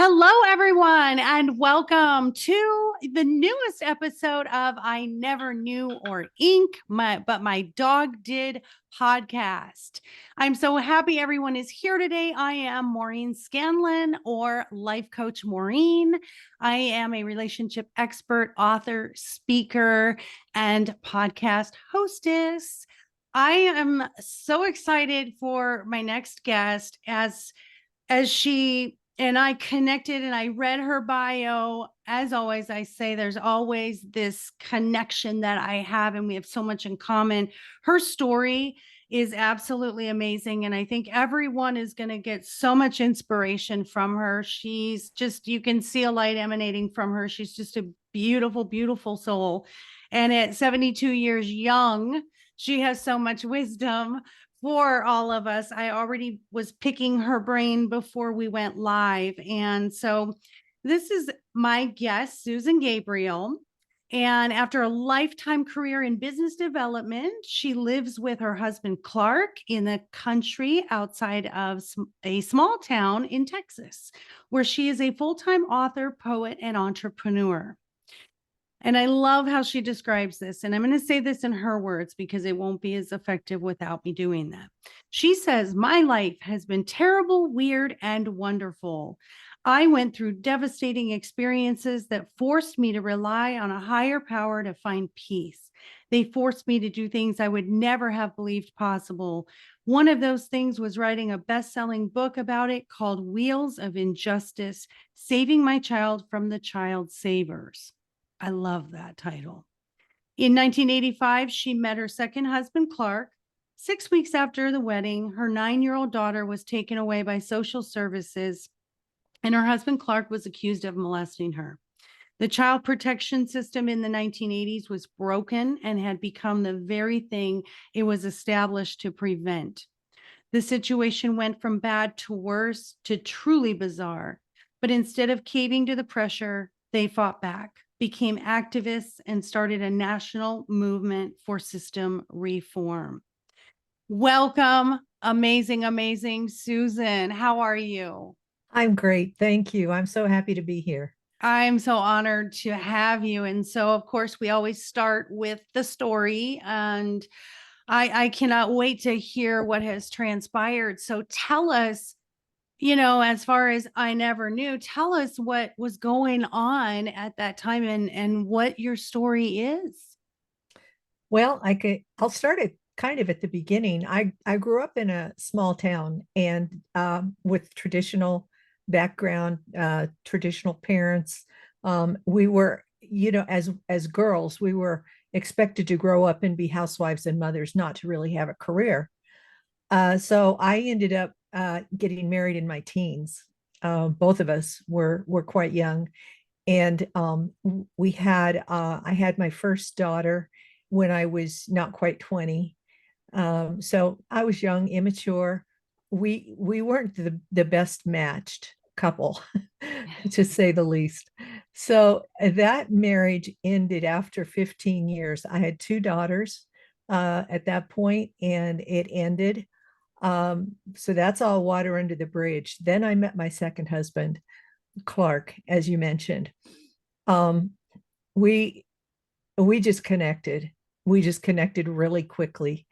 Hello, everyone, and welcome to the newest episode of I Never Knew or Ink, but my dog did podcast. I'm so happy everyone is here today. I am Maureen Scanlon, or Life Coach Maureen. I am a relationship expert, author, speaker, and podcast hostess. I am so excited for my next guest as she and I connected and I read her bio. As always, I say there's always this connection that I have, and we have so much in common. Her story is absolutely amazing. And I think everyone is going to get so much inspiration from her. She's just, you can see a light emanating from her. She's just a beautiful, beautiful soul. And at 72 years young, she has so much wisdom for all of us. I already was picking her brain before we went live. And so this is my guest, Susan Gabriel. And after a lifetime career in business development, she lives with her husband, Clark, in the country outside of a small town in Texas, where she is a full-time author, poet, and entrepreneur. And I love how she describes this. And I'm going to say this in her words because it won't be as effective without me doing that. She says, "My life has been terrible, weird, and wonderful. I went through devastating experiences that forced me to rely on a higher power to find peace. They forced me to do things I would never have believed possible. One of those things was writing a best-selling book about it called Wheels of Injustice: Saving My Child from the Child Savers." I love that title. In 1985, she met her second husband, Clark. 6 weeks after the wedding, her 9-year-old daughter was taken away by social services, and her husband, Clark, was accused of molesting her. The child protection system in the 1980s was broken and had become the very thing it was established to prevent. The situation went from bad to worse to truly bizarre. But instead of caving to the pressure, they fought back, became activists, and started a national movement for system reform. Welcome, amazing, amazing Susan. How are you? I'm great. Thank you. I'm so happy to be here. I'm so honored to have you. And so, of course, we always start with the story, and I cannot wait to hear what has transpired. So tell us, as far as I Never Knew, tell us what was going on at that time and what your story is. I'll start it kind of at the beginning. I grew up in a small town and with traditional background, traditional parents. We were, as girls, we were expected to grow up and be housewives and mothers, not to really have a career. So I ended up getting married in my teens. Both of us were quite young, and I had my first daughter when I was not quite 20. So I was young, immature. We weren't the best matched couple, to say the least. So that marriage ended after 15 years. I had two daughters at that point, and it ended. So that's all water under the bridge. Then I met my second husband, Clark, as you mentioned. Um, we we just connected. We just connected really quickly.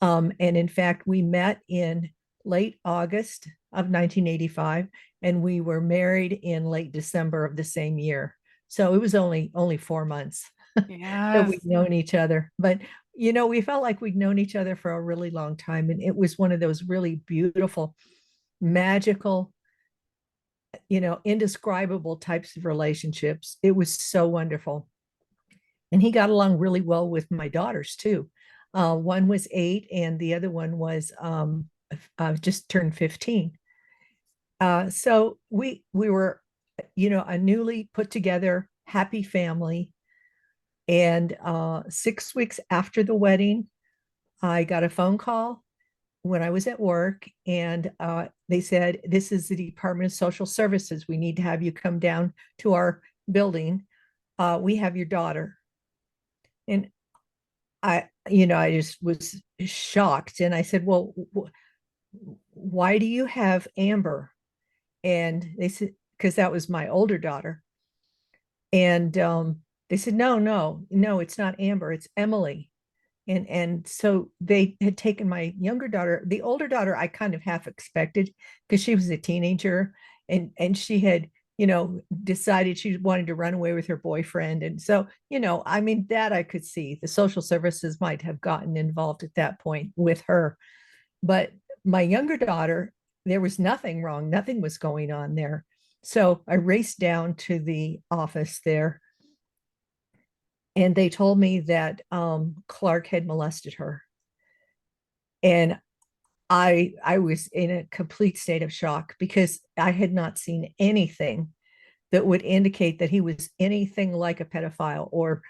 And in fact, we met in late August of 1985, and we were married in late December of the same year. So it was only 4 months that Yes. we'd known each other. But we felt like we'd known each other for a really long time, and it was one of those really beautiful, magical, indescribable types of relationships. It was so wonderful. And he got along really well with my daughters too. One was 8, and the other one was just turned 15. So we were, a newly put together happy family. And 6 weeks after the wedding, I got a phone call when I was at work, and they said, "This is the Department of Social Services. We need to have you come down to our building. We have your daughter." And I just was shocked. And I said, "Well, why do you have Amber?" And they said, because that was my older daughter. And they said, no, no, no, it's not Amber, it's Emily. And so they had taken my younger daughter. The older daughter I kind of half expected because she was a teenager, and she had, decided she wanted to run away with her boyfriend. And so, I mean, that I could see the social services might have gotten involved at that point with her. But my younger daughter, there was nothing wrong, nothing was going on there. So I raced down to the office there, and they told me that Clark had molested her. And I was in a complete state of shock because I had not seen anything that would indicate that he was anything like a pedophile or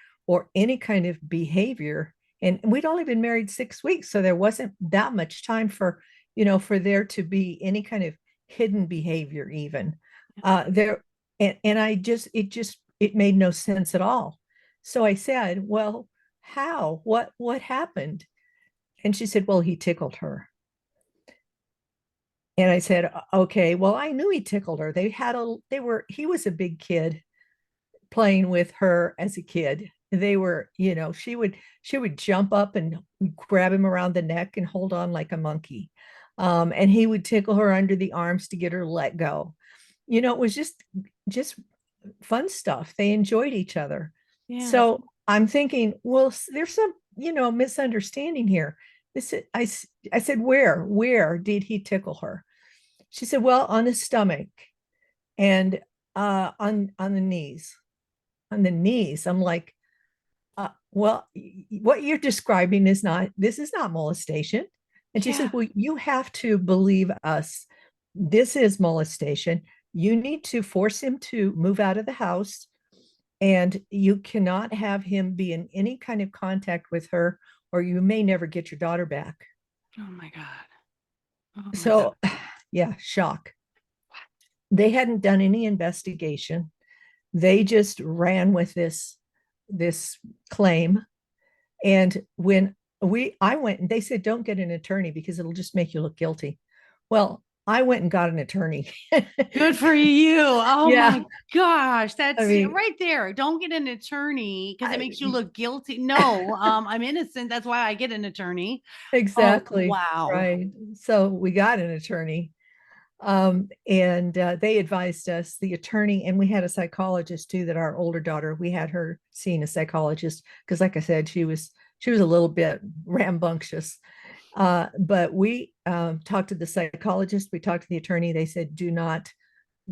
any kind of behavior. And we'd only been married 6 weeks, so there wasn't that much time for, for there to be any kind of hidden behavior even. There and it made no sense at all. So I said, well, how? What happened? And she said, well, he tickled her. And I said, okay, well, I knew he tickled her. He was a big kid playing with her as a kid. They were, she would jump up and grab him around the neck and hold on like a monkey. And he would tickle her under the arms to get her to let go. It was just fun stuff. They enjoyed each other. Yeah. So I'm thinking, well, there's some, misunderstanding here. I said, where did he tickle her? She said, well, on the stomach and on the knees. On the knees. I'm like, well, what you're describing this is not molestation. And she Yeah. said, well, you have to believe us. This is molestation. You need to force him to move out of the house, and you cannot have him be in any kind of contact with her, or you may never get your daughter back. Oh my God. Oh my God. So, yeah, shock. They hadn't done any investigation. They just ran with this claim. And when I went, and they said, don't get an attorney because it'll just make you look guilty. Well, I went and got an attorney. Good for you. Oh Yeah. my gosh. I That's mean, right there. Don't get an attorney because it I, makes you look guilty. No, I'm innocent. That's why I get an attorney. Oh, exactly. wow. Right. So we got an attorney. And they advised us, the attorney, and we had a psychologist too, that our older daughter, we had her seeing a psychologist because, like I said, she was a little bit rambunctious. But we talked to the psychologist, we talked to the attorney. They said, do not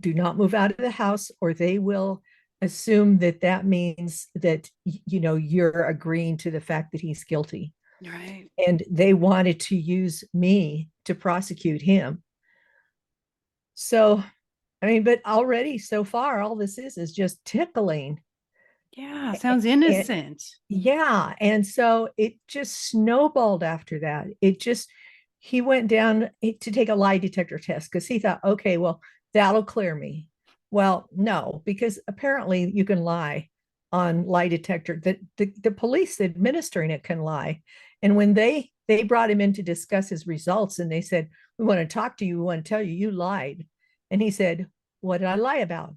move out of the house, or they will assume that means that you're agreeing to the fact that he's guilty. Right. And they wanted to use me to prosecute him. So, I mean, but already so far, all this is just tickling. Yeah. Sounds And innocent. yeah. And so it just snowballed after that. He went down to take a lie detector test because he thought, okay, well, that'll clear me. Well, no, because apparently you can lie on lie detector. The police administering it can lie. And when they brought him in to discuss his results, and they said, we want to talk to you, we want to tell you you lied. And he said, what did I lie about?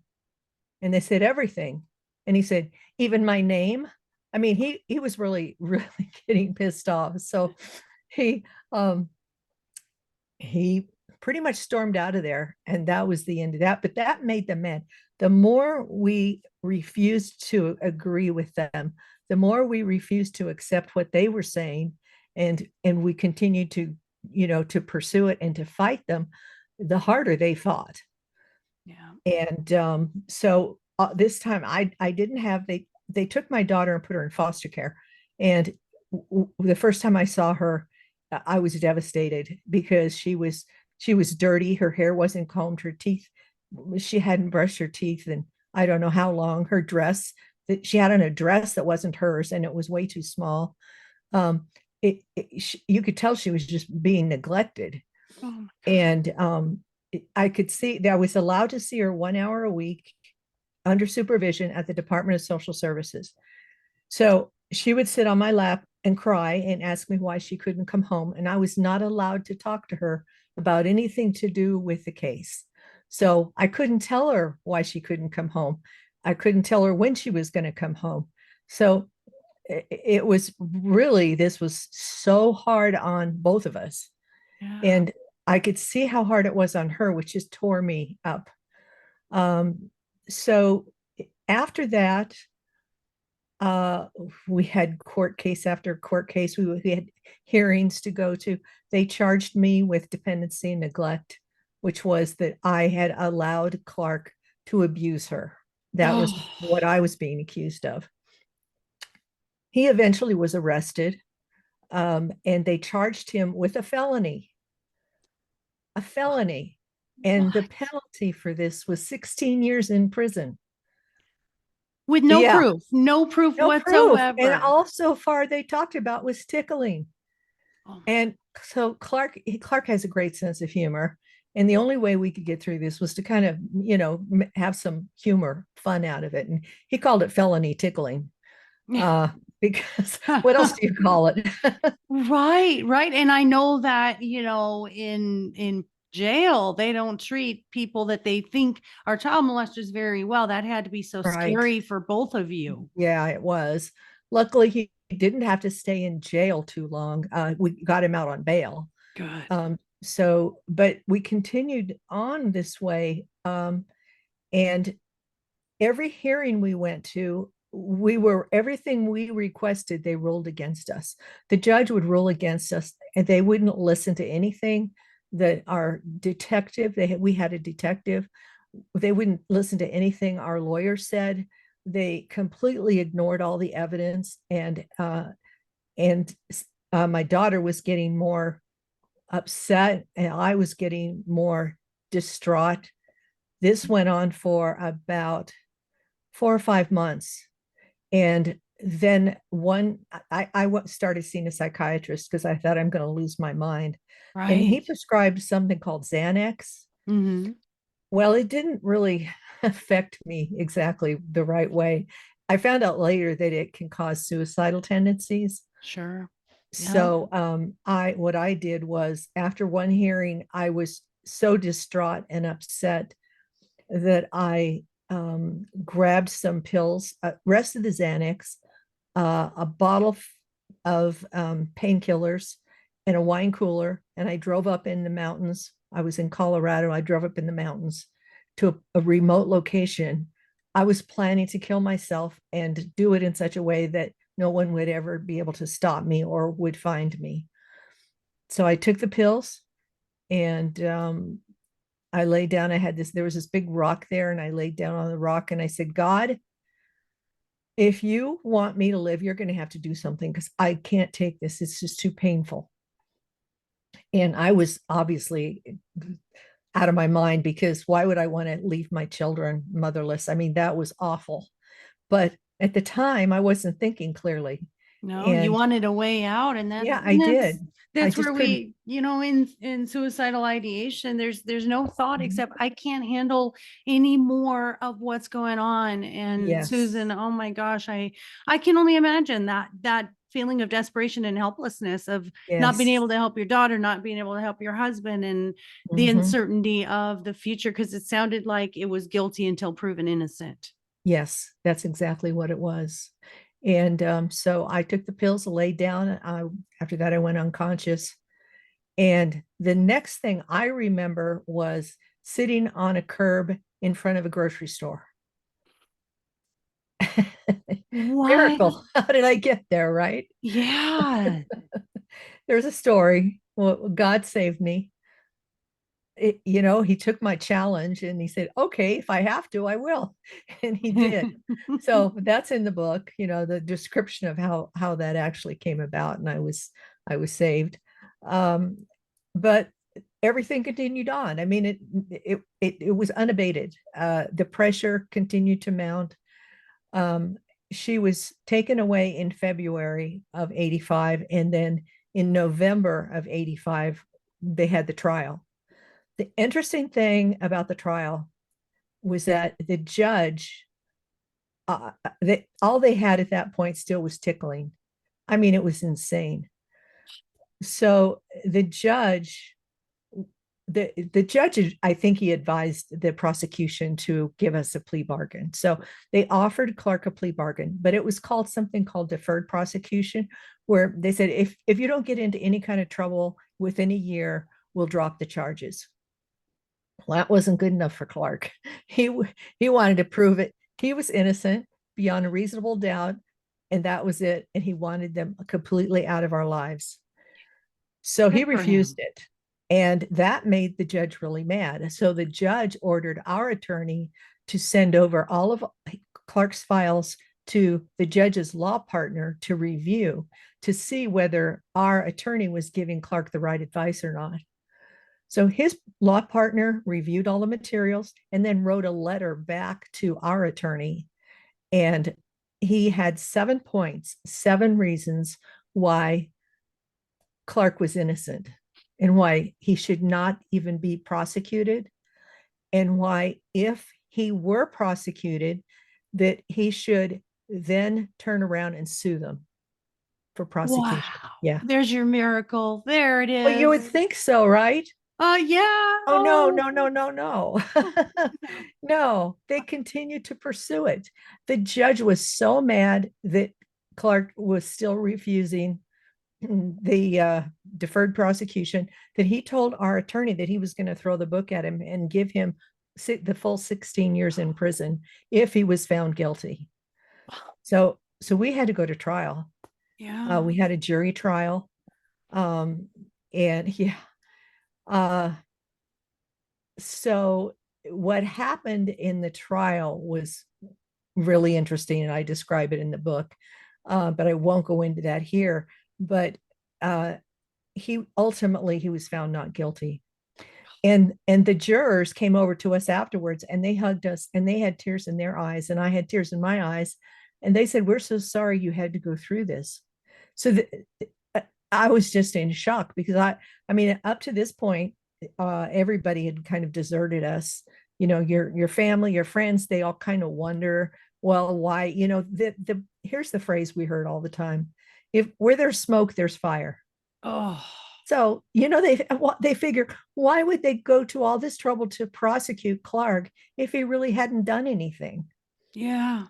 And they said, everything. And he said, even my name. I mean, he was really, really getting pissed off. So he um he pretty much stormed out of there, and that was the end of that. But that made them mad. The more we refused to agree with them, the more we refused to accept what they were saying, and we continued to, to pursue it and to fight them, the harder they fought. Yeah. And so this time I didn't have they took my daughter and put her in foster care. And the first time I saw her, I was devastated because she was dirty. Her hair wasn't combed. Her teeth, she hadn't brushed her teeth, and I don't know how long. Her dress, that she had on a dress that wasn't hers, and it was way too small. Um, you could tell she was just being neglected. Oh my God. And I could see that I was allowed to see her 1 hour a week under supervision at the Department of Social Services. So she would sit on my lap and cry and ask me why she couldn't come home. And I was not allowed to talk to her about anything to do with the case. So I couldn't tell her why she couldn't come home. I couldn't tell her when she was going to come home. So it was really, this was so hard on both of us. Yeah. And I could see how hard it was on her, which just tore me up. So after that, uh, we had court case after court case. We had hearings to go to. They charged me with dependency and neglect, which was that I had allowed Clark to abuse her. That was Oh, what I was being accused of. He eventually was arrested, and they charged him with a felony. And the what? penalty for this was 16 years in prison. With Yeah, no proof no proof. And whatsoever. all so far they talked about was tickling. Oh my, And so Clark has a great sense of humor. And the only way we could get through this was to kind of, have some humor, fun out of it. And he called it felony tickling, uh, because what else do you call it? right, right. And I know that, in jail, they don't treat people that they think are child molesters very well. That had to be so Right. scary for both of you. Yeah, it was. Luckily, he didn't have to stay in jail too long. We got him out on bail. Good. But we continued on this way. And every hearing we went to, everything we requested, they ruled against us. The judge would rule against us, and they wouldn't listen to anything that our detective, we had a detective, they wouldn't listen to anything our lawyer said. They completely ignored all the evidence, and my daughter was getting more upset, and I was getting more distraught. This went on for about 4 or 5 months. And then I started seeing a psychiatrist because I thought I'm going to lose my mind. And he Right. prescribed something called Xanax. Mm-hmm. Well, it didn't really affect me exactly the right way. I found out later that it can cause suicidal tendencies. Sure. Yeah. So I what I did was, after one hearing, I was so distraught and upset that I grabbed some pills, rest of the Xanax, a bottle of painkillers, and a wine cooler, and I drove up in the mountains. I was in Colorado. I drove up in the mountains to a remote location. I was planning to kill myself and do it in such a way that no one would ever be able to stop me or would find me. So I took the pills, and I laid down. There was this big rock there, and I laid down on the rock and I said, God, if you want me to live, you're going to have to do something, because I can't take this. It's just too painful. And I was obviously out of my mind, because why would I want to leave my children motherless? I mean, that was awful. But at the time, I wasn't thinking clearly. No, you And wanted a way out, and yeah, I and that's did. I that's where just couldn't. in suicidal ideation, there's no thought Mhm. except I can't handle any more of what's going on. And Yes. Susan, oh my gosh, I can only imagine that feeling of desperation and helplessness of not being Yes. able to help your daughter, not being able to help your husband, and the Hmm. uncertainty of the future, because it sounded like it was guilty until proven innocent. Yes, that's exactly what it was. And so I took the pills, laid down. After that, I went unconscious. And the next thing I remember was sitting on a curb in front of a grocery store. What? Miracle. How did I get there, right? Yeah. There's a story. Well, God saved me. He took my challenge and he said, okay, if I have to, I will. And he did. So that's in the book, the description of how that actually came about. And I was saved. Um, but everything continued on. I mean, it was unabated. The pressure continued to mount. Um, she was taken away in February of 85, and then in November of 85, they had the trial. The interesting thing about the trial was that the judge, all they had at that point still was tickling. I mean, it was insane. So the judge the judge, I think he advised the prosecution to give us a plea bargain. So they offered Clark a plea bargain, but it was called something called deferred prosecution, where they said if you don't get into any kind of trouble within a year, we'll drop the charges. Well, that wasn't good enough for Clark. He he wanted to prove it. He was innocent beyond a reasonable doubt, and that was it. And he wanted them completely out of our lives. So he Good for refused him. it. And that made the judge really mad. So the judge ordered our attorney to send over all of Clark's files to the judge's law partner to review, to see whether our attorney was giving Clark the right advice or not. So his law partner reviewed all the materials and then wrote a letter back to our attorney. And he had 7 points, 7 reasons why Clark was innocent and why he should not even be prosecuted, and why, if he were prosecuted, that he should then turn around and sue them for Wow. prosecution. Yeah. There's your miracle. There it Well, you would is. think so, right? Yeah. Oh, no, Oh, no, no, no, no. oh, no. No, they continued to pursue it. The judge was so mad that Clark was still refusing the deferred prosecution that he told our attorney that he was going to throw the book at him and give him the full 16 years in prison if he was found guilty. So we had to go to trial. Yeah. We had a jury trial. And yeah, uh, so what happened in the trial was really interesting, and I describe it in the book, but I won't go into that here. But uh, he was found not guilty, and the jurors came over to us afterwards, and they hugged us, and they had tears in their eyes, and I had tears in my eyes, and they said, "We're so sorry you had to go through this." So I was just in shock, because I mean, up to this point, everybody had kind of deserted us. Your family, your friends, they all kind of wonder, well, why? Here's the phrase we heard all the time: if where there's smoke, there's fire. Oh, So, they figure, why would they go to all this trouble to prosecute Clark if he really hadn't done anything? yeah.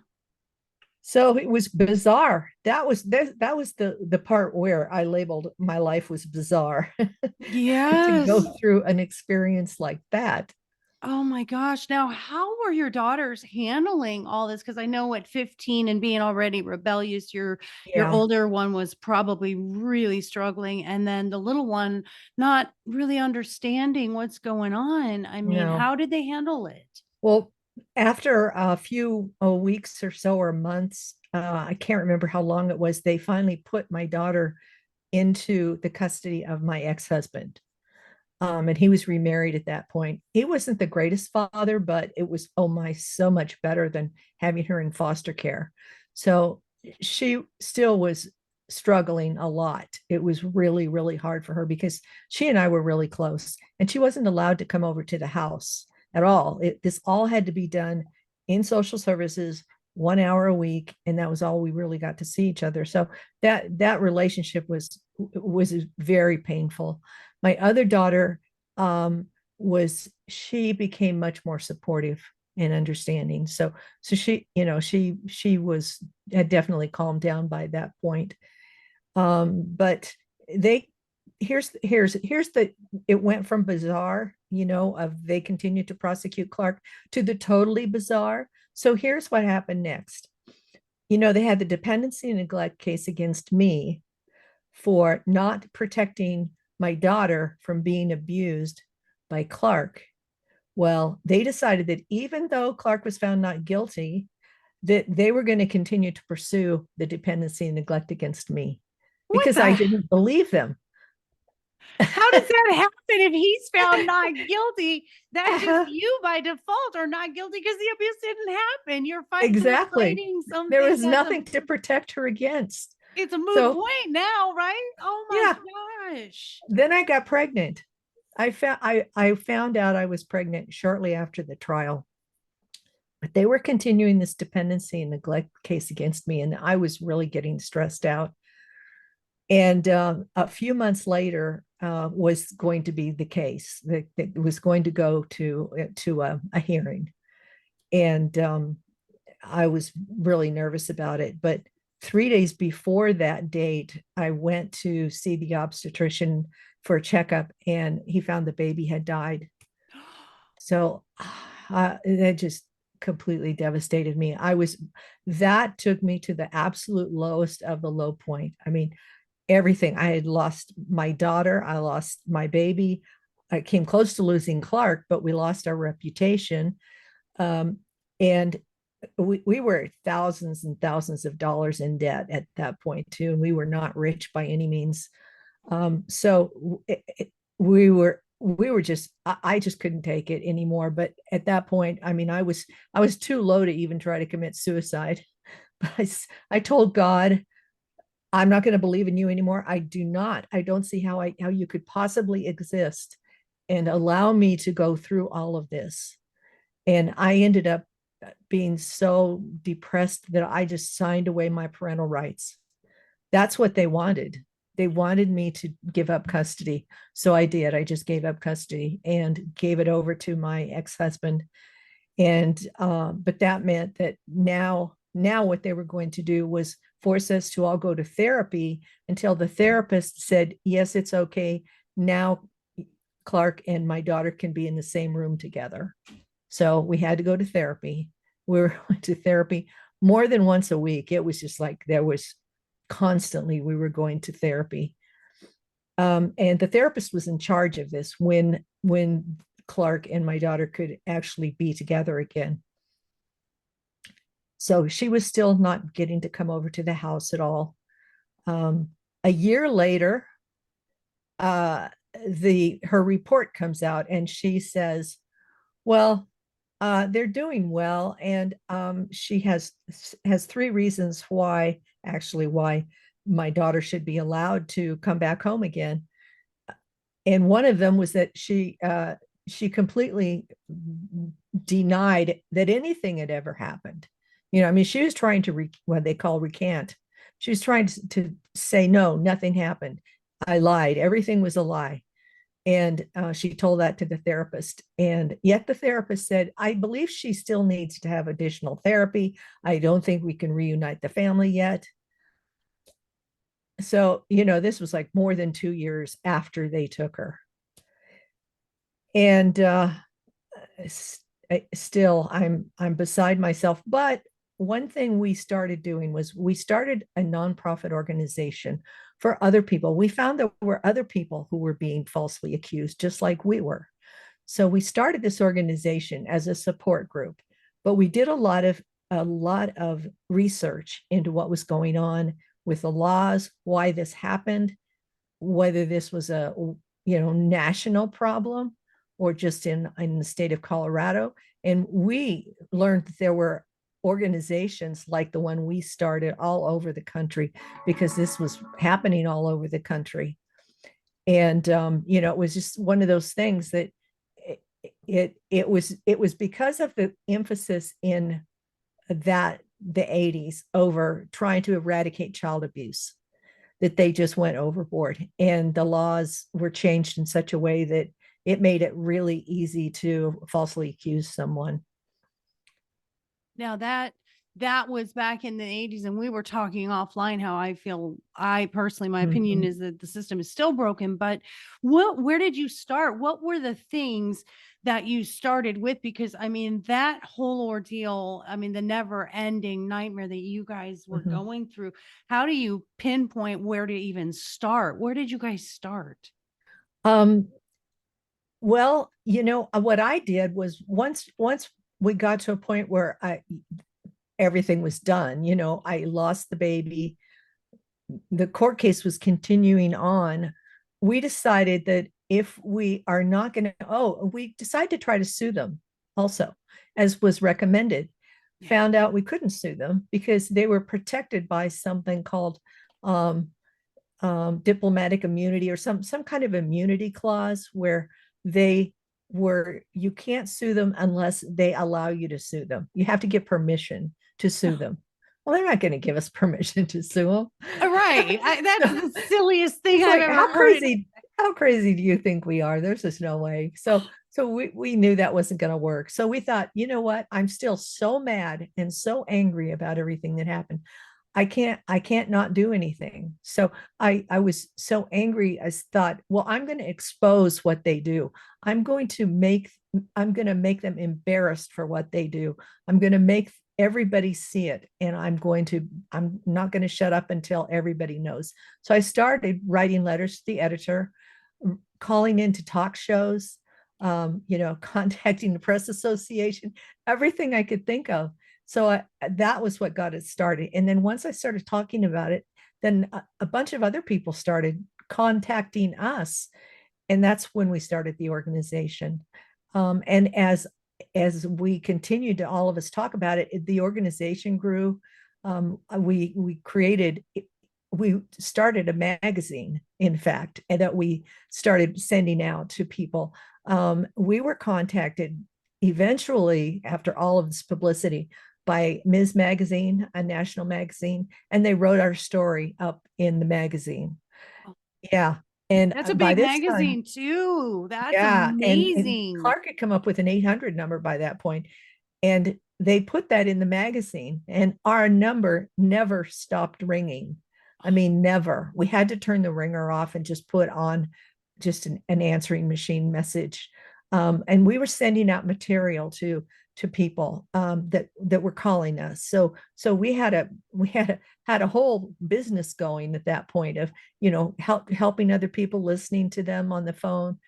So it was bizarre. That was the part where I labeled my life was bizarre, to go Yes. through an experience like that. Oh my gosh. Now, how were your daughters handling all this? Because I know at 15 and being already rebellious, your Yeah, older one was probably really struggling, and then the little one not really understanding what's going on. I mean, no. how did they handle it? Well, after a few weeks or so, or months, I can't remember how long it was, they finally put my daughter into the custody of my ex-husband. And he was remarried at that point. He wasn't the greatest father, but it was, oh my, so much better than having her in foster care. So she still was struggling a lot. It was really, really hard for her, because she and I were really close, and she wasn't allowed to come over to the house at all. This all had to be done in social services, 1 hour a week, and that was all we really got to see each other. So that relationship was very painful. My other daughter, was she became much more supportive and understanding. So she was had definitely calmed down by that point. But they here's the it went from bizarre, of they continued to prosecute Clark, to the totally bizarre. So here's what happened next. They had the dependency and neglect case against me for not protecting my daughter from being abused by Clark. Well, they decided that even though Clark was found not guilty, that they were going to continue to pursue the dependency and neglect against me, What because I the didn't believe them. How does that happen if he's found not guilty? That's just you by default are not guilty because the abuse didn't happen. You're Exactly. fighting There something was that's nothing to protect her against. it's a moot So, point now, right? Oh yeah, my gosh. then I got pregnant. I found out I was pregnant shortly after the trial, but they were continuing this dependency and neglect case against me, and I was really getting stressed out. And a few months later was going to be the case that it was going to go to a hearing. And I was really nervous about it. But 3 days before that date, I went to see the obstetrician for a checkup, and he found the baby had died. So that just completely devastated me. That took me to the absolute lowest of the low point. I mean, everything. I had lost my daughter, I lost my baby. I came close to losing Clark, but we lost our reputation. And we were thousands and thousands of dollars in debt at that point too, and we were not rich by any means. So we were just I just couldn't take it anymore. But at that point, I mean, I was too low to even try to commit suicide. But I told God, I'm not going to believe in you anymore. I don't see how you could possibly exist and allow me to go through all of this. And I ended up being so depressed that I just signed away my parental rights. That's what they wanted. They wanted me to give up custody. So I did. I just gave up custody and gave it over to my ex-husband. And but that meant that now what they were going to do was force us to all go to therapy until the therapist said, yes, it's okay. Now Clark and my daughter can be in the same room together. So we had to go to therapy. We were going to therapy more than once a week. It was just like there was constantly we were going to therapy. And the therapist was in charge of this when Clark and my daughter could actually be together again. So she was still not getting to come over to the house at all. A year later, uh, the her report comes out, and she says, "Well, they're doing well," and she has three reasons why my daughter should be allowed to come back home again. And one of them was that she completely denied that anything had ever happened. I mean, she was trying to what they call recant. She was trying to say, no, nothing happened. I lied. Everything was a lie. And she told that to the therapist. And yet the therapist said, I believe she still needs to have additional therapy. I don't think we can reunite the family yet. So, this was like more than 2 years after they took her. And still I'm beside myself. But one thing we started doing was we started a nonprofit organization for other people. We found there were other people who were being falsely accused, just like we were. So we started this organization as a support group, but we did a lot of research into what was going on with the laws, why this happened, whether this was a national problem or just in the state of Colorado. And we learned that there were organizations like the one we started all over the country, because this was happening all over the country. And it was just one of those things that it was because of the emphasis in that the 80s over trying to eradicate child abuse that they just went overboard, and the laws were changed in such a way that it made it really easy to falsely accuse someone. Now that was back in the 80s, and we were talking offline how I personally, my opinion Mhm. is that the system is still broken. But where did you start? What were the things that you started with? Because I mean, that whole ordeal, I mean, the never ending nightmare that you guys were Mhm. going through, how do you pinpoint where to even start? Where did you guys start? Um, well, what I did was once we got to a point where everything was done, I lost the baby, the court case was continuing on. We decided that if we are not going to, we decided to try to sue them also, as was recommended. Yeah. Found out we couldn't sue them because they were protected by something called um, diplomatic immunity, or some kind of immunity clause, where you can't sue them unless they allow you to sue them. You have to get permission to sue them. Well, they're not going to give us permission to sue them. Right. That's So the silliest thing it's I've like, ever heard. how crazy do you think we are? There's just no way. So we knew that wasn't going to work. So we thought, you know what? I'm still so mad and so angry about everything that happened. I can't not do anything. So I was so angry. I thought, well, I'm going to expose what they do. I'm going to make I'm going to make them embarrassed for what they do. I'm going to make everybody see it, and I'm not going to shut up until everybody knows. So I started writing letters to the editor, calling into talk shows, contacting the press association, everything I could think of. So that was what got it started. And then once I started talking about it, then a bunch of other people started contacting us, and that's when we started the organization. And as we continued to all of us talk about it, the organization grew. We started a magazine, in fact, and that we started sending out to people. We were contacted eventually after all of this publicity by Ms. Magazine, a national magazine, and they wrote our story up in the magazine. Yeah. And That's a by big this time, magazine too. That's yeah, and amazing. Clark had come up with an 800 number by that point, and they put that in the magazine, and our number never stopped ringing. I mean, never. We had to turn the ringer off and just put on just an answering machine message. And we were sending out material to people that were calling us. So had a whole business going at that point of helping other people, listening to them on the phone,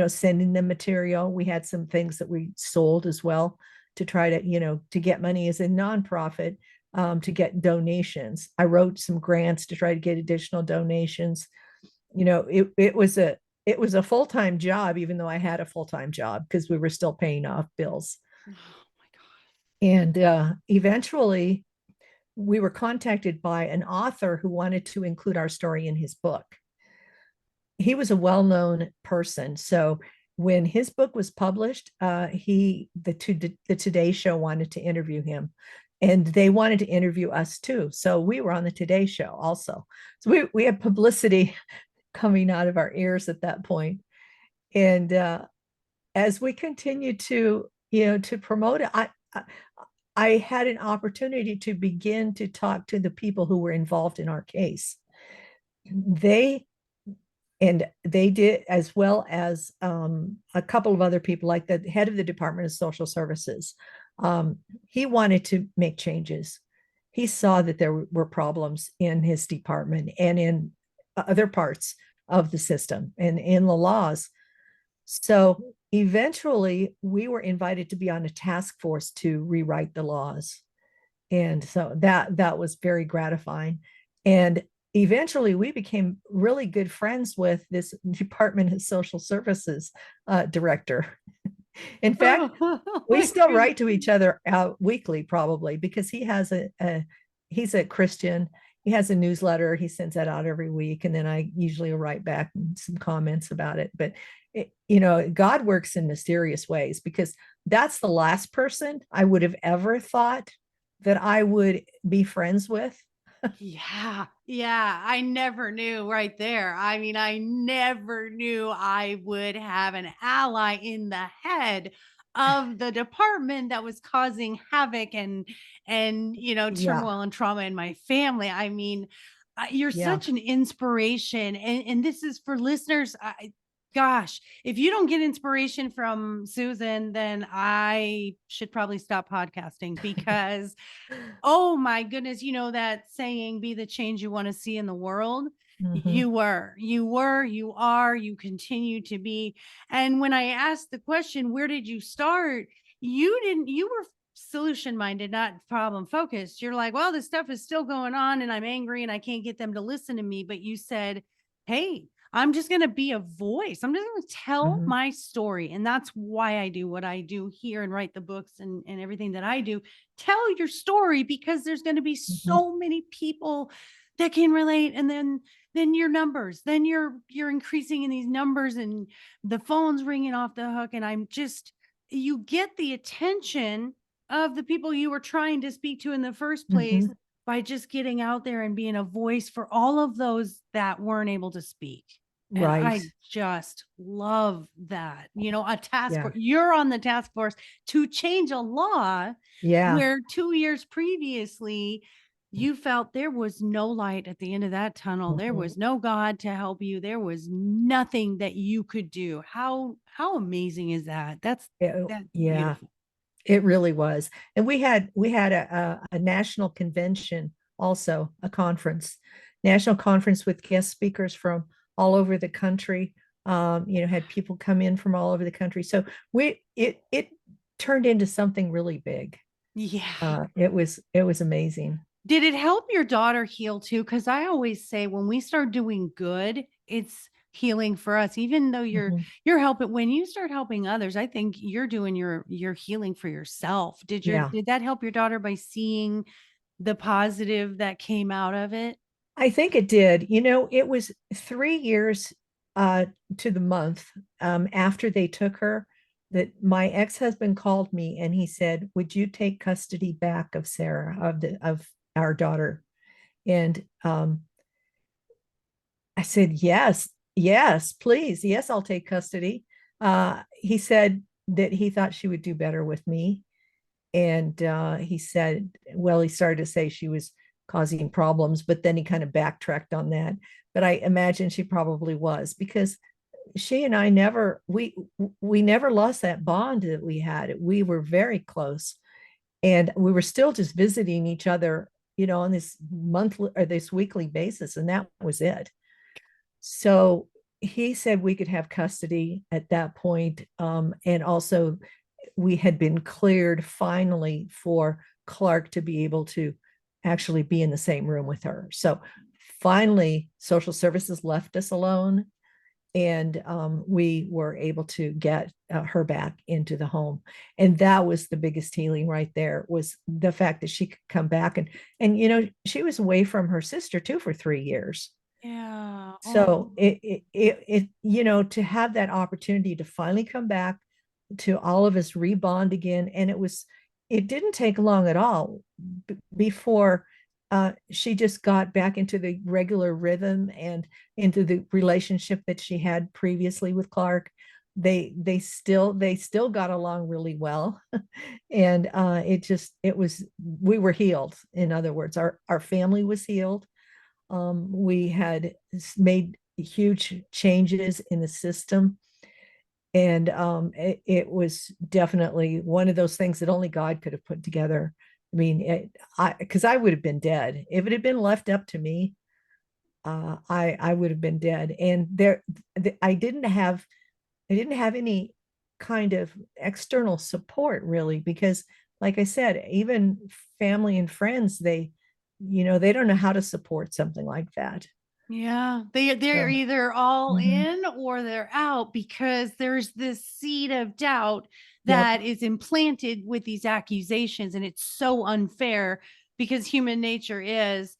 sending them material. We had some things that we sold as well to try to get money as a nonprofit, to get donations. I wrote some grants to try to get additional donations. It was a full-time job, even though I had a full-time job, because we were still paying off bills. Oh my God. And eventually we were contacted by an author who wanted to include our story in his book. He was a well-known person. So when his book was published, the Today Show wanted to interview him, and they wanted to interview us too. So we were on the Today Show also. So we had publicity coming out of our ears at that point. And as we continued to promote it, I had an opportunity to begin to talk to the people who were involved in our case. They they did, as well as a couple of other people, like the head of the Department of Social Services. He wanted to make changes. He saw that there were problems in his department and in other parts of the system and in the laws. So eventually, we were invited to be on a task force to rewrite the laws, and so that was very gratifying. And eventually we became really good friends with this Department of Social Services director. In fact, Oh we my still goodness. write to each other out weekly, probably, because he's a Christian. He has a newsletter. He sends that out every week, and then I usually write back some comments about it. But God works in mysterious ways, because that's the last person I would have ever thought that I would be friends with. Yeah. Yeah. I never knew right there. I mean, I never knew I would have an ally in the head of the department that was causing havoc and Yeah, turmoil and trauma in my family. I mean, you're yeah. such an inspiration. And this is for listeners. Gosh, if you don't get inspiration from Susan, then I should probably stop podcasting, because oh my goodness, you know that saying, be the change you want to see in the world. Mhm, You are, you continue to be. And when I asked the question, where did you start? You were solution minded, not problem focused. You're like, well, this stuff is still going on and I'm angry and I can't get them to listen to me. But you said, hey, I'm just going to be a voice. I'm just going to tell mhm, my story. And that's why I do what I do here and write the books and everything that I do. Tell your story, because there's going to be mhm, so many people that can relate. And then your numbers, then you're increasing in these numbers and the phone's ringing off the hook. And I'm just, you get the attention of the people you were trying to speak to in the first place Mhm. by just getting out there and being a voice for all of those that weren't able to speak. And Right. I just love that. You know, a task Yeah. force, you're on the task force to change a law Yeah. where 2 years previously you felt there was no light at the end of that tunnel. There Mhm. was no God to help you. There was nothing that you could do. How amazing is that? That's Yeah. beautiful. It really was. And we had a national convention, also a conference, national conference with guest speakers from all over the country. Had people come in from all over the country. So it turned into something really big. Yeah. It was amazing. Did it help your daughter heal too? Because I always say when we start doing good, it's healing for us. Even though Mhm. you're helping when you start helping others, I think you're doing your healing for yourself. Yeah. Did that help your daughter by seeing the positive that came out of it? I think it did. It was 3 years uh, to the month after they took her that my ex-husband called me and he said, "Would you take custody back of Sarah, of our daughter?" And I said, "Yes, yes, please. Yes, I'll take custody." He said that he thought she would do better with me. And he said, well, he started to say she was causing problems, but then he kind of backtracked on that. But I imagine she probably was, because she and I we never lost that bond that we had. We were very close, and we were still just visiting each other, on this monthly or this weekly basis, and that was it. So he said we could have custody at that point, and also we had been cleared finally for Clark to be able to actually be in the same room with her. So finally, social services left us alone, and we were able to get her back into the home. And that was the biggest healing right there, was the fact that she could come back. And she was away from her sister too for 3 years. Yeah. So Oh, to have that opportunity to finally come back, to all of us rebond again. And it didn't take long at all before she just got back into the regular rhythm and into the relationship that she had previously with Clark. They still got along really well. And we were healed. In other words, our family was healed. We had made huge changes in the system, and it was definitely one of those things that only God could have put together. I mean, because I would have been dead if it had been left up to me. I would have been dead, and I didn't have any kind of external support really, because, like I said, even family and friends, they don't know how to support something like that. yeah. They're So, either all mhm. in or they're out because there's this seed of doubt Yep. that is implanted with these accusations. And it's so unfair because human nature is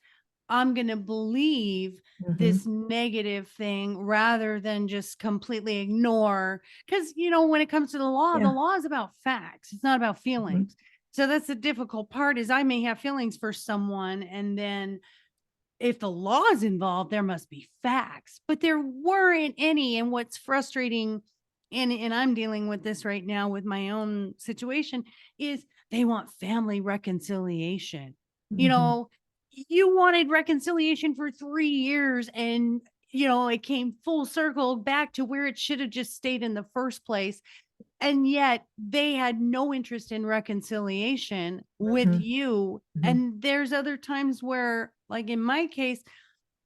I'm going to believe Mhm. this negative thing rather than just completely ignore. Because, when it comes to the Yeah. law is about facts, it's not about Mhm. feelings. So that's the difficult part is I may have feelings for someone and then if the law is involved, there must be facts, but there weren't any. And what's frustrating, and I'm dealing with this right now with my own situation, is they want family reconciliation. You Mhm. know, you wanted reconciliation for 3 years and it came full circle back to where it should have just stayed in the first place. And yet they had no interest in reconciliation with Mhm. you. Mhm. And there's other times where, like in my case,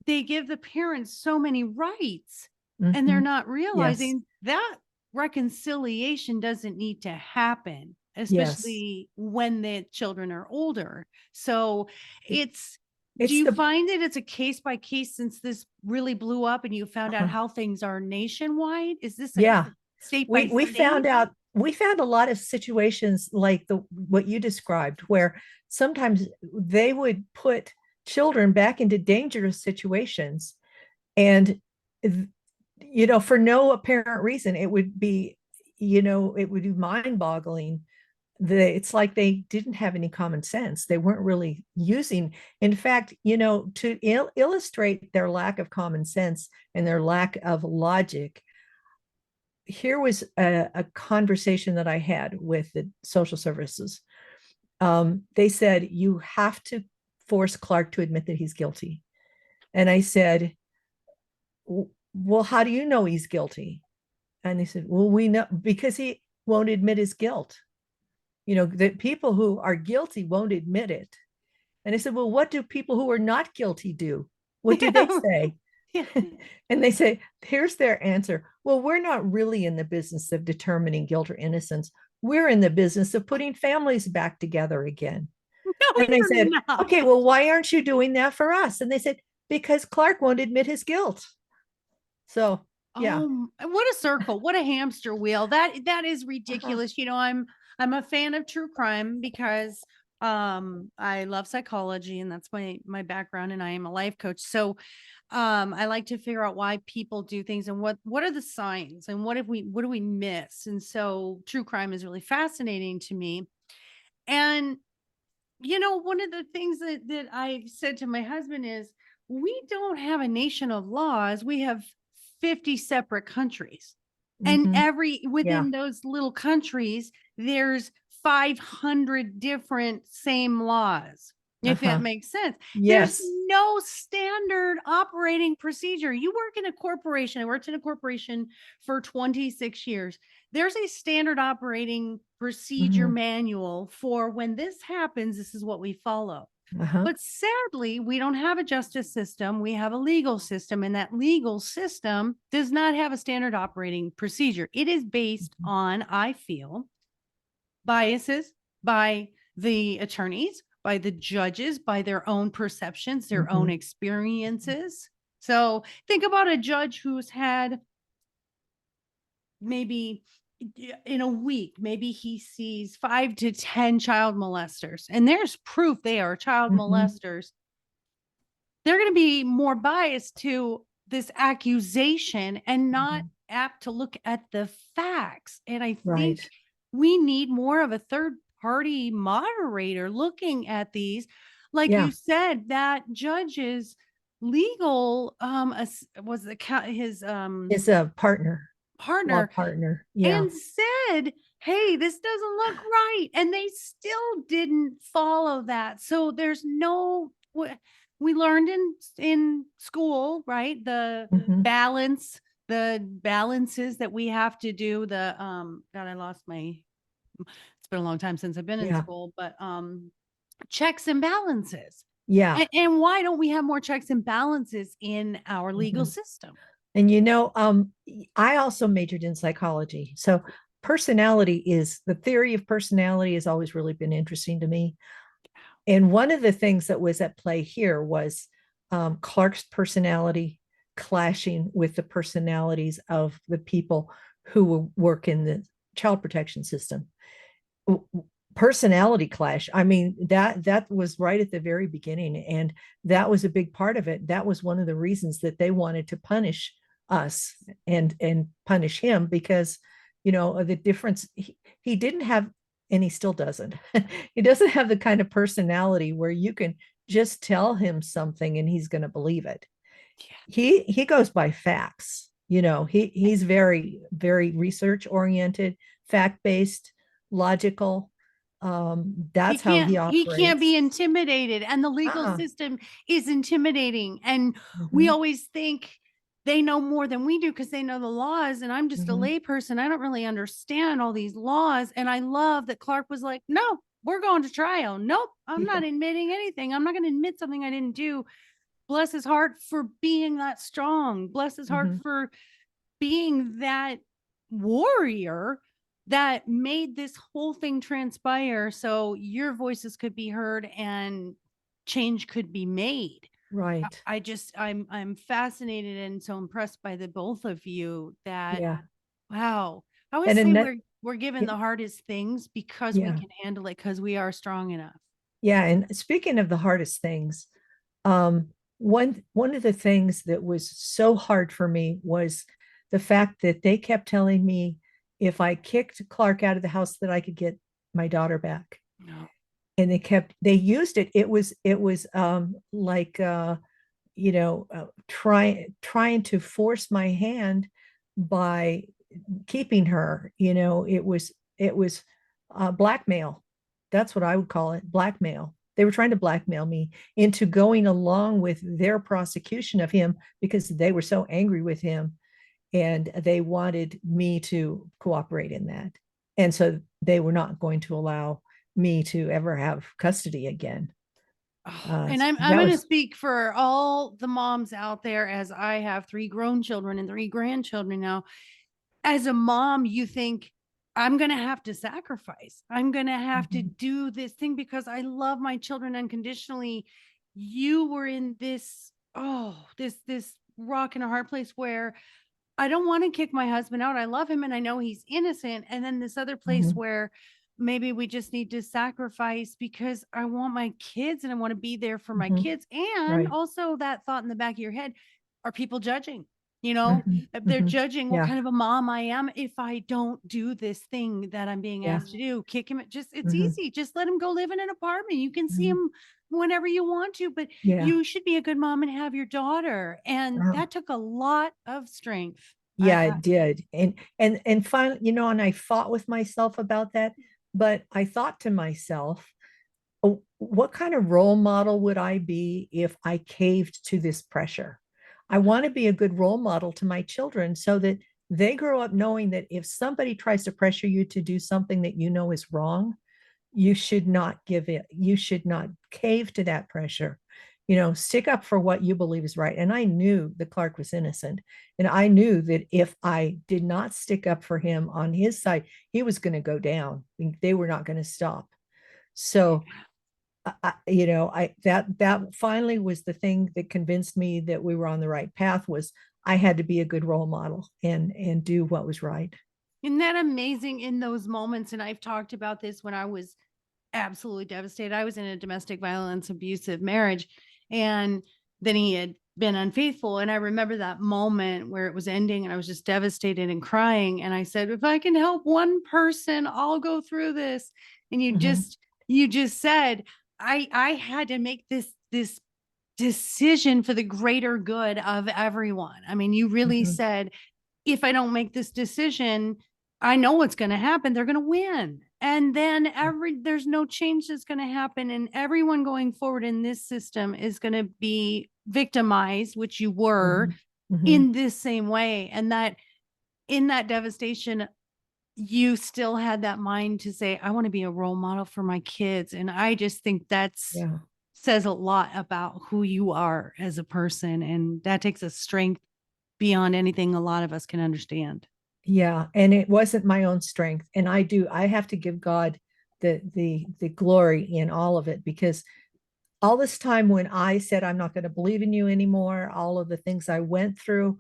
they give the parents so many rights and they're Mhm. not Yes. realizing that reconciliation doesn't need to happen, Yes. especially when the children are older. So It- it's, do It's you the find that it's a case by case since this really blew up and you found out uh, how things are nationwide? Is this a yeah. state by We state? found a lot of situations like the what you described, where sometimes they would put children back into dangerous situations, and for no apparent reason. It would be mind-boggling it's like they didn't have any common sense. They weren't really using, in fact, to illustrate their lack of common sense and their lack of logic. Here was a conversation that I had with the social services. They said, you have to force Clark to admit that he's guilty. And I said, well, how do you know he's guilty? And they said, well, we know because he won't admit his guilt. That people who are guilty won't admit it. And I said, well, what do people who are not guilty do? What do they say? Yeah. And they say, here's their answer. Well, we're not really in the business of determining guilt or innocence. We're in the business of putting families back together again. No, And I you're said, not. okay, well, why aren't you doing that for us? And they said, because Clark won't admit his guilt. So, yeah. Oh, what a circle. What a hamster wheel. That is Uh-huh. ridiculous. I'm a fan of true crime because I love psychology and that's my background, and I am a life coach. So I like to figure out why people do things and what are the signs and what do we miss? And so true crime is really fascinating to me. And one of the things that I said to my husband is we don't have a nation of laws. We have 50 separate countries. And Mm-hmm. every Yeah. within those little countries, there's 500 different same laws. If that Uh-huh. makes sense. There's Yes. no standard operating procedure. You work in a corporation. I worked in a corporation for 26 years. There's a standard operating procedure Mm-hmm. manual for when this happens, this is what we follow. Uh-huh. But sadly, we don't have a justice system. We have a legal system, and that legal system does not have a standard operating procedure. It is based Mhm. on, I feel, biases by the attorneys, by the judges, by their own perceptions, their own Mhm. experiences. So think about a judge who's had maybe in a week, maybe he sees 5 to 10 child molesters, and there's proof they are child Mhm. molesters. They're going to be more biased to this accusation and not Mhm. apt to look at the facts. And I think Right. we need more of a third party moderator looking at these. Like you Yeah. said, that judge's legal was his Is a partner, law partner partner. Yeah. and said, hey, this doesn't look right. And they still didn't follow that. So there's no, we learned in school, right? Mhm. The balances that we have to do. God, I lost my, it's been a long time since I've been in Yeah. school, but checks and balances. Yeah. And why don't we have more checks and balances in our legal Mhm. system? And I also majored in psychology. So the theory of personality has always really been interesting to me. And one of the things that was at play here was Clark's personality clashing with the personalities of the people who work in the child protection system. Personality clash. I mean, that was right at the very beginning, and that was a big part of it. That was one of the reasons that they wanted to punish us and punish him, because the difference he didn't have, and he still doesn't. He doesn't have the kind of personality where you can just tell him something and he's going to believe it. He goes by facts. He's very, very research oriented, fact based, logical. That's how he He can't be operates. intimidated, and the legal Uh-uh. system is intimidating, and we Mm-hmm. always think they know more than we do because they know the laws, and I'm just a Mm-hmm. layperson. I don't really understand all these laws, and I love that Clark was like, "No, we're going to trial. Nope, I'm Yeah. not admitting anything. I'm not going to admit something I didn't do." Bless his heart for being that strong. Bless his heart Mm-hmm. for being that warrior that made this whole thing transpire so your voices could be heard and change could be made. Right. I'm fascinated and so impressed by the both of you that Yeah. wow. I always And say in that, we're given yeah. the hardest things because we Yeah. can handle it because we are strong enough. Yeah. And speaking of the hardest things, um, one of the things that was so hard for me was the fact that they kept telling me if I kicked Clark out of the house that I could get my daughter back. No. And they used it. It was like trying to force my hand by keeping her. It was blackmail. That's what I would call it, blackmail. They were trying to blackmail me into going along with their prosecution of him because they were so angry with him, and they wanted me to cooperate in that. And so they were not going to allow me to ever have custody again. Oh, and I'm That going to was, speak for all the moms out there, as I have three grown children and three grandchildren now. As a mom, you think, I'm going to have to sacrifice. I'm going to have to mhm, do this thing because I love my children unconditionally. You were in this, this rock and a hard place where I don't want to kick my husband out. I love him and I know he's innocent. And then this other place mhm, where maybe we just need to sacrifice because I want my kids and I want to be there for my mhm, kids. And right. also that thought in the back of your head, are people judging? You know, Mhm, if they're mhm. judging what Yeah, kind of a mom I am if I don't do this thing that I'm being yeah. asked to do. Kick him. It's Mhm, easy. Just let him go live in an apartment. You can see mhm. him whenever you want to, but Yeah. you should be a good mom and have your daughter. And Uh, that took a lot of strength. yeah, it did. And finally, and I fought with myself about that, but I thought to myself, oh, what kind of role model would I be if I caved to this pressure? I want to be a good role model to my children so that they grow up knowing that if somebody tries to pressure you to do something that you know is wrong, you should not give it. You should not cave to that pressure. Stick up for what you believe is right. And I knew that Clark was innocent. And I knew that if I did not stick up for him on his side, he was going to go down. They were not going to stop. So I that finally was the thing that convinced me that we were on the right path, was I had to be a good role model and do what was right. Isn't that amazing in those moments? And I've talked about this when I was absolutely devastated. I was in a domestic violence abusive marriage, and then he had been unfaithful. And I remember that moment where it was ending and I was just devastated and crying. And I said, if I can help one person, I'll go through this. And Mhm, you just said, I had to make this decision for the greater good of everyone. I mean, you really mhm, said, if I don't make this decision, I know what's going to happen. They're going to win. And then there's no change that's going to happen. And everyone going forward in this system is going to be victimized, which you were mhm, mhm. in this same way. And that in that devastation, you still had that mind to say, I want to be a role model for my kids. And I just think that's Yeah. says a lot about who you are as a person. And that takes a strength beyond anything a lot of us can understand. Yeah, and it wasn't my own strength, and I have to give God the glory in all of it, because all this time when I said I'm not going to believe in you anymore, all of the things I went through,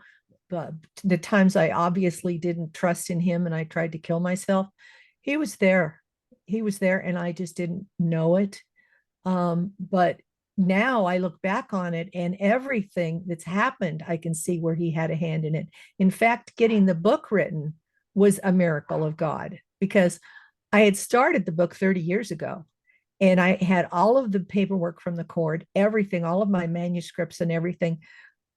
but the times I obviously didn't trust in him and I tried to kill myself, he was there. He was there and I just didn't know it. But now I look back on it and everything that's happened, I can see where he had a hand in it. In fact, getting the book written was a miracle of God, because I had started the book 30 years ago and I had all of the paperwork from the court, everything, all of my manuscripts and everything.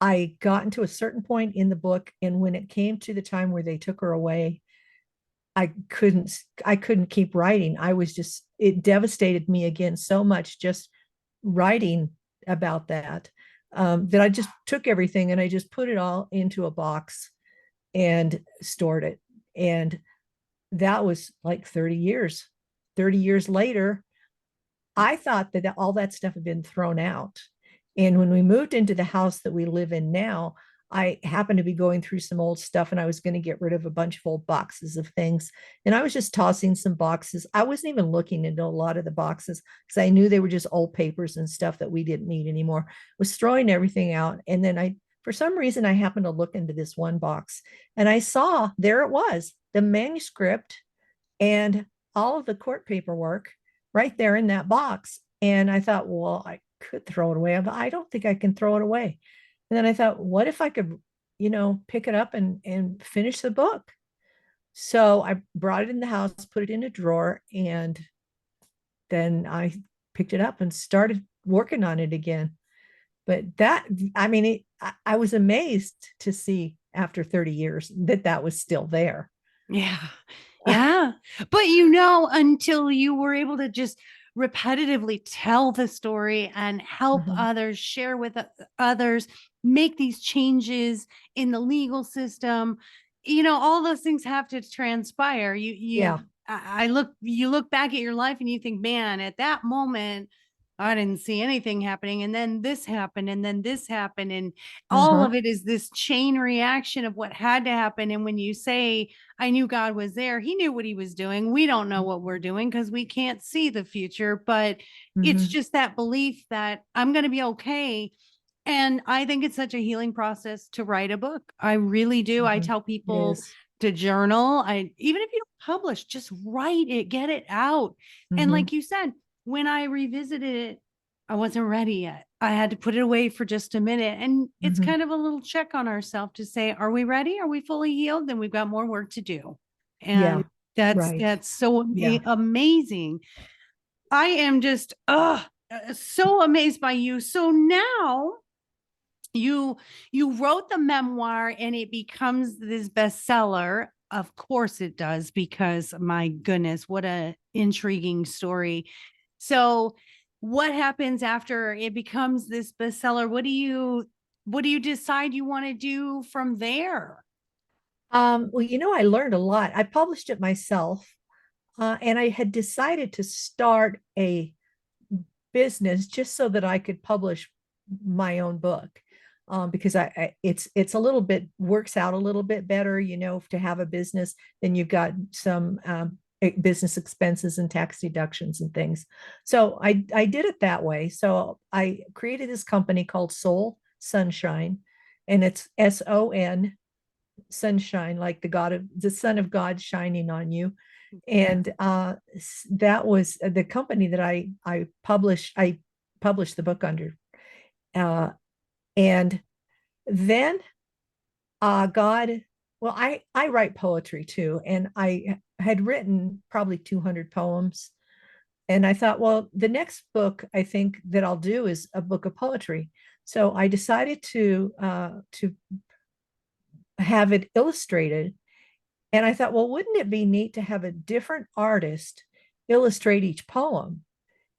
I got into a certain point in the book, and when it came to the time where they took her away, I couldn't keep writing. I was just, it devastated me again so much, just writing about that, that I just took everything and I just put it all into a box and stored it. And that was like 30 years. 30 years later, I thought that all that stuff had been thrown out. And when we moved into the house that we live in now, I happened to be going through some old stuff and I was going to get rid of a bunch of old boxes of things. And I was just tossing some boxes. I wasn't even looking into a lot of the boxes because I knew they were just old papers and stuff that we didn't need anymore. I was throwing everything out. And then for some reason, I happened to look into this one box and I saw there it was, the manuscript and all of the court paperwork right there in that box. And I thought, well, I could throw it away, but I don't think I can throw it away. And then I thought, what if I could, pick it up and finish the book? So I brought it in the house, put it in a drawer, and then I picked it up and started working on it again. But that, I mean, I was amazed to see after 30 years that that was still there. Yeah. Yeah. But you know, until you were able to just repetitively tell the story and help Mhm. others, share with others, make these changes in the legal system, you know, all those things have to transpire. Yeah. You look back at your life and you think, man, at that moment, I didn't see anything happening. And then this happened, and then this happened. And all Uh-huh. of it is this chain reaction of what had to happen. And when you say, I knew God was there, he knew what he was doing. We don't know what we're doing because we can't see the future, but it's Hmm. just that belief that I'm going to be okay. And I think it's such a healing process to write a book. I really do. I Hmm. tell It people is. to journal. I even if you don't publish, just write it, get it out. And Hmm. like you said, when I revisited it, I wasn't ready yet. I had to put it away for just a minute. And it's Hmm. kind of a little check on ourselves to say, are we ready? Are we fully healed? Then we've got more work to do. And Yeah. that's Right. that's so Yeah. amazing. I am just so amazed by you. So now you you wrote the memoir and it becomes this bestseller. Of course it does, because my goodness, what a intriguing story. So what happens after it becomes this bestseller? What do you decide you want to do from there? Well, I learned a lot. I published it myself, and I had decided to start a business just so that I could publish my own book. Because it's a little bit works out a little bit better, to have a business. Then you've got some business expenses and tax deductions and things. So I did it that way. So I created this company called Soul Sunshine, and it's SON sunshine, like the son of God shining on you. And that was the company that I published the book under. Uh, and then God, well, I write poetry too, and I had written probably 200 poems. And I thought, well, the next book I think that I'll do is a book of poetry. So I decided to have it illustrated. And I thought, well, wouldn't it be neat to have a different artist illustrate each poem?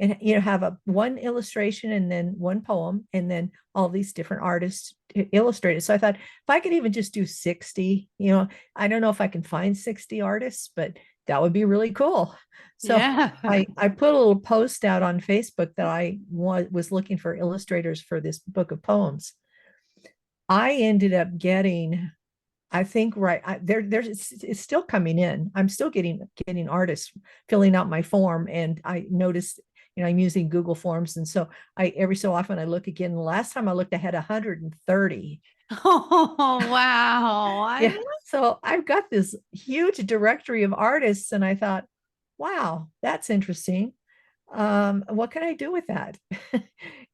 And have a one illustration and then one poem, and then all these different artists illustrate it. So I thought, if I could even just do 60, I don't know if I can find 60 artists, but that would be really cool. So Yeah. I put a little post out on Facebook that I was looking for illustrators for this book of poems. I ended up getting, I think, right, there's it's still coming in. I'm still getting artists filling out my form, and I noticed, I'm using Google Forms, and so I every so often I look again. The last time I looked, I had 130. Oh, wow. I Yeah, so I've got this huge directory of artists, and I thought, wow, that's interesting. What can I do with that? yeah.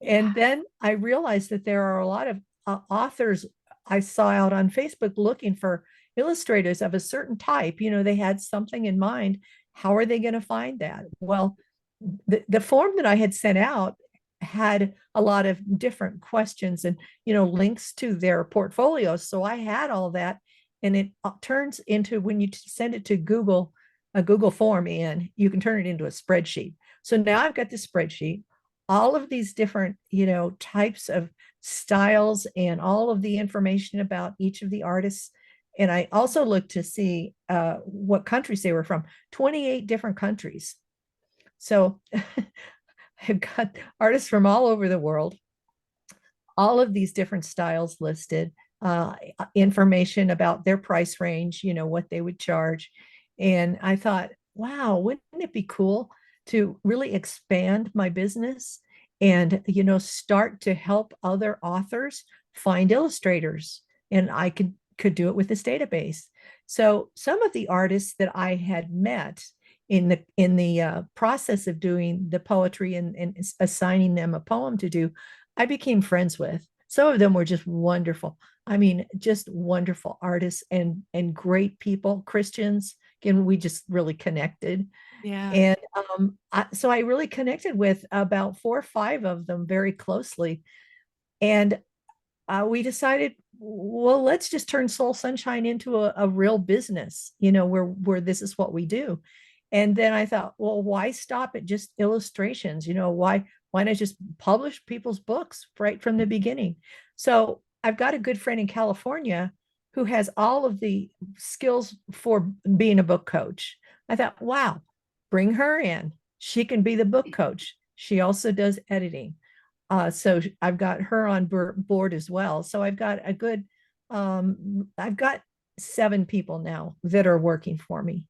And then I realized that there are a lot of authors I saw out on Facebook looking for illustrators of a certain type. They had something in mind. How are they going to find that? Well, the form that I had sent out had a lot of different questions and links to their portfolios. So I had all that, and it turns into, when you send it to Google, a Google form in, you can turn it into a spreadsheet. So now I've got this spreadsheet, all of these different types of styles, and all of the information about each of the artists. And I also looked to see what countries they were from. 28 different countries. So I've got artists from all over the world, all of these different styles listed, information about their price range, what they would charge. And I thought, wow, wouldn't it be cool to really expand my business and, start to help other authors find illustrators? And I could do it with this database. So some of the artists that I had met in the process of doing the poetry and assigning them a poem to do, I became friends with. Some of them were just wonderful. I mean, just wonderful artists and great people, Christians. Again, we just really connected. Yeah. And so I really connected with about 4 or 5 of them very closely. And we decided, well, let's just turn Soul Sunshine into a real business, where this is what we do. And then I thought, well, why stop at just illustrations? Why not just publish people's books right from the beginning? So I've got a good friend in California who has all of the skills for being a book coach. I thought, wow, bring her in. She can be the book coach. She also does editing. So I've got her on board as well. So I've got 7 people now that are working for me.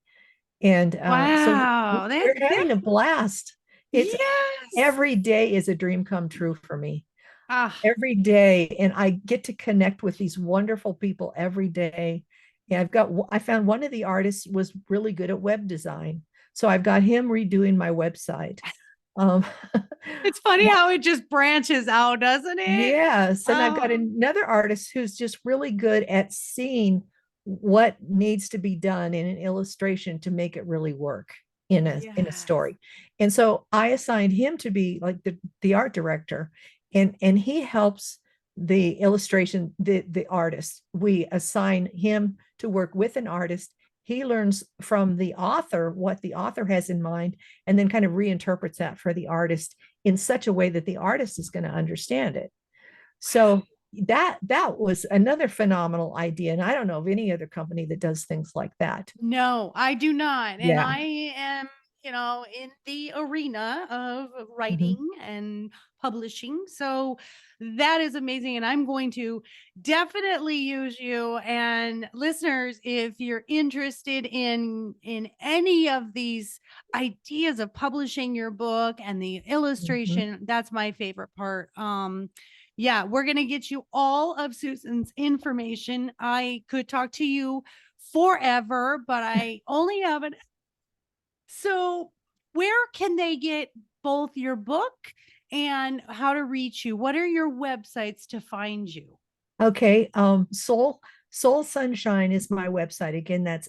And so Wow. we're having a blast. It's Yes. every day is a dream come true for me. Ah, Every day. And I get to connect with these wonderful people every day. And I found one of the artists was really good at web design. So I've got him redoing my website. Um, it's funny how it just branches out, doesn't it? Yes. And I've got Oh, another artist who's just really good at seeing what needs to be done in an illustration to make it really work in a yes. story. And so I assigned him to be like the art director, and he helps the illustration, the artist. We assign him to work with an artist. He learns from the author what the author has in mind and then kind of reinterprets that for the artist in such a way that the artist is going to understand it. So that was another phenomenal idea. And I don't know of any other company that does things like that. No, I do not. And Yeah. I am, in the arena of Mhm. writing and publishing. So that is amazing. And I'm going to definitely use you. And listeners, if you're interested in any of these ideas of publishing your book and the Mhm. illustration, that's my favorite part. Yeah, we're going to get you all of Susan's information. I could talk to you forever, but I only have it. So, where can they get both your book and how to reach you? What are your websites to find you? Okay. Soul Sunshine is my website. Again, that's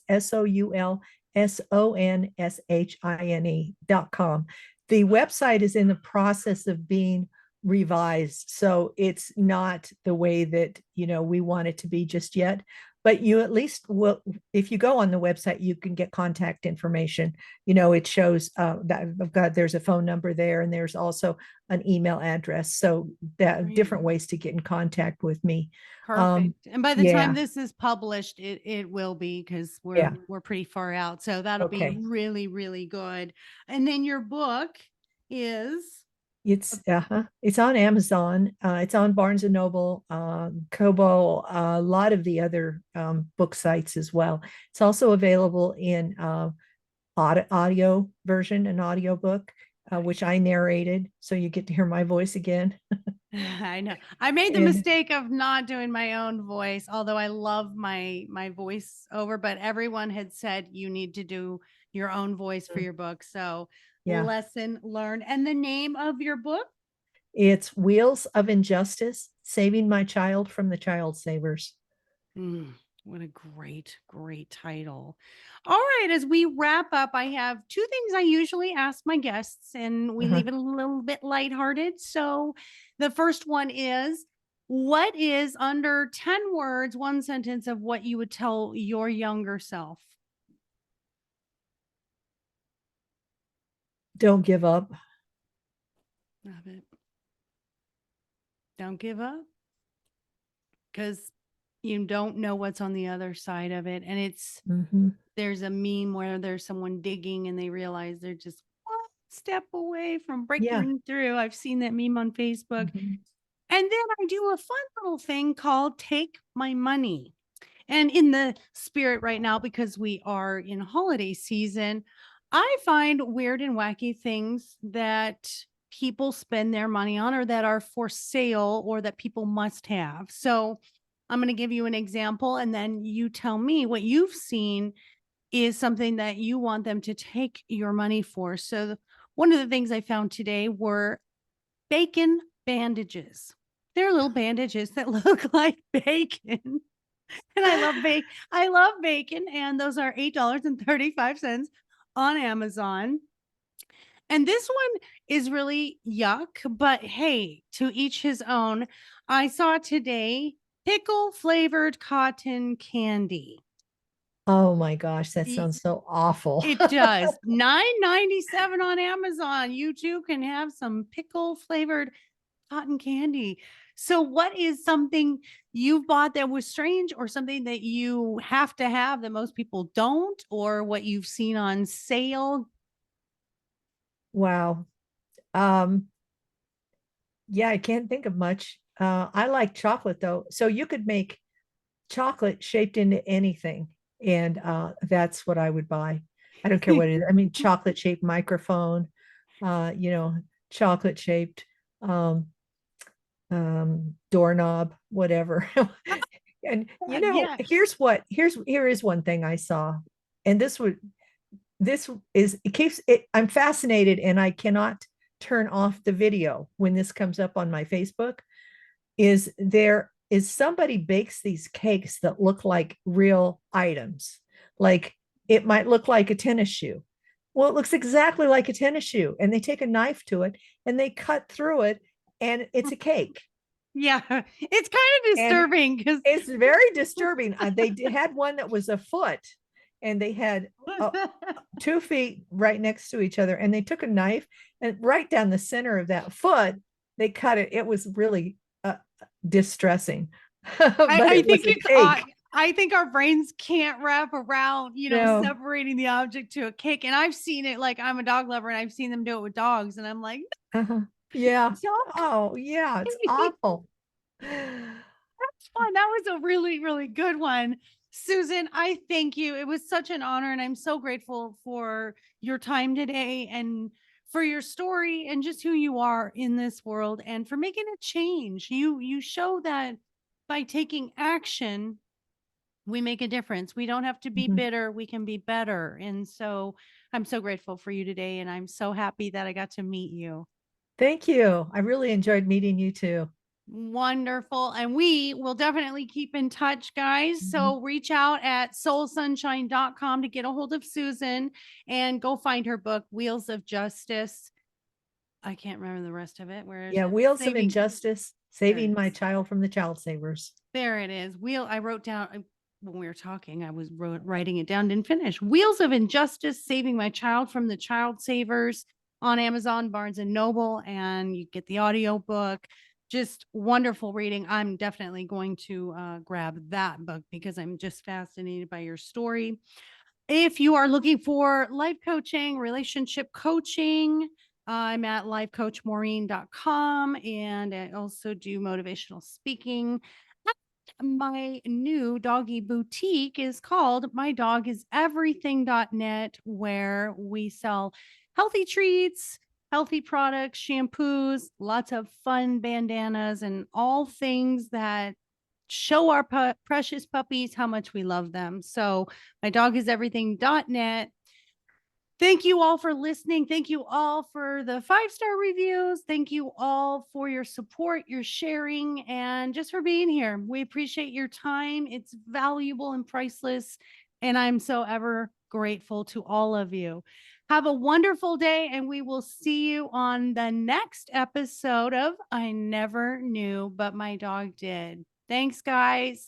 SOULSONSHINE.com. The website is in the process of being revised. So it's not the way that, we want it to be just yet. But you at least will, if you go on the website, you can get contact information. It shows that there's a phone number there, and there's also an email address. So that Great. different ways to get in contact with me. Um, Perfect. And by the time yeah, this is published, it will be because yeah. we're pretty far out. So that'll be Okay. really, really good. And then your book is It's on Amazon. It's on Barnes and Noble, Kobo, a lot of the other book sites as well. It's also available in audio version, an audio book, which I narrated, so you get to hear my voice again. I know. I made the And mistake of not doing my own voice, although I love my voice over, but everyone had said you need to do your own voice for your book. So, yeah, lesson learned. And the name of your book? it's Wheels of Injustice: Saving My Child from the Child Savers. Mm, what a great, great title. All right. As we wrap up, I have two things I usually ask my guests, and we Uh-huh. leave it a little bit lighthearted. So the first one is, what is under 10 words, one sentence of what you would tell your younger self? Don't give up. Love it. Don't give up because you don't know what's on the other side of it. And Mhm. there's a meme where there's someone digging and they realize they're just one step away from Yeah. breaking through. I've seen that meme on Facebook. Mhm. And then I do a fun little thing called Take My Money. And in the spirit right now, because we are in holiday season, I find weird and wacky things that people spend their money on or that are for sale or that people must have. So I'm going to give you an example and then you tell me what you've seen is something that you want them to take your money for. So one of the things I found today were bacon bandages. They're little bandages that look like bacon. And I love bacon. And those are $8.35 on Amazon. And this one is really yuck, but hey, to each his own. I saw today pickle flavored cotton candy. Oh my gosh, that sounds so awful. It does. $9.97 on Amazon. You too can have some pickle flavored cotton candy. So, what is something you've bought that was strange, or something that you have to have that most people don't, or what you've seen on sale? Wow. Yeah, I can't think of much. I like chocolate though. So you could make chocolate shaped into anything, and that's what I would buy. I don't care what it is. I mean, chocolate shaped microphone, you know, chocolate shaped um, doorknob, whatever. And Yeah. here is one thing I saw, and this is it keeps it. I'm fascinated, and I cannot turn off the video when this comes up on my Facebook. Is there is somebody bakes these cakes that look like real items, like it might look like a tennis shoe. Well, it looks exactly like a tennis shoe, and they take a knife to it and they cut through it, and it's a cake. Yeah. It's kind of And disturbing because it's very disturbing. They had one that was a foot, and they had 2 feet right next to each other, and they took a knife and right down the center of that foot, they cut it. It was really distressing, but I it was think a it's odd. cake. I think our brains can't wrap around, No. separating the object to a cake. And I've seen it, like I'm a dog lover and I've seen them do it with dogs. And I'm like, Uh-huh. Yeah. dog. Oh, yeah. It's awful. Fun. That was a really, really good one. Susan, I thank you. It was such an honor, and I'm so grateful for your time today and for your story and just who you are in this world and for making a change. You show that by taking action, we make a difference. We don't have to be Mhm. bitter, we can be better. And so I'm so grateful for you today, and I'm so happy that I got to meet you. Thank you. I really enjoyed meeting you too. Wonderful. And we will definitely keep in touch, guys. Mhm. So reach out at soulsunshine.com to get a hold of Susan and go find her book, Wheels of Justice. I can't remember the rest of it. Where is Yeah, it? Wheels of Saving. Injustice, There it saving my is. child from the child savers. There it is. I wrote down when we were talking, I was writing it down, didn't finish. Wheels of Injustice, Saving My Child from the Child Savers on Amazon, Barnes and Noble, and you get the audio book. Just wonderful reading. I'm definitely going to grab that book because I'm just fascinated by your story. If you are looking for life coaching, relationship coaching, I'm at lifecoachmaureen.com, and I also do motivational speaking. My new doggy boutique is called mydogiseverything.net, where we sell healthy treats, healthy products, shampoos, lots of fun bandanas, and all things that show our precious puppies how much we love them. So, mydogiseverything.net. Thank you all for listening. Thank you all for the 5-star reviews. Thank you all for your support, your sharing, and just for being here. We appreciate your time. It's valuable and priceless. And I'm so ever grateful to all of you. Have a wonderful day, and we will see you on the next episode of I Never Knew, But My Dog Did. Thanks, guys.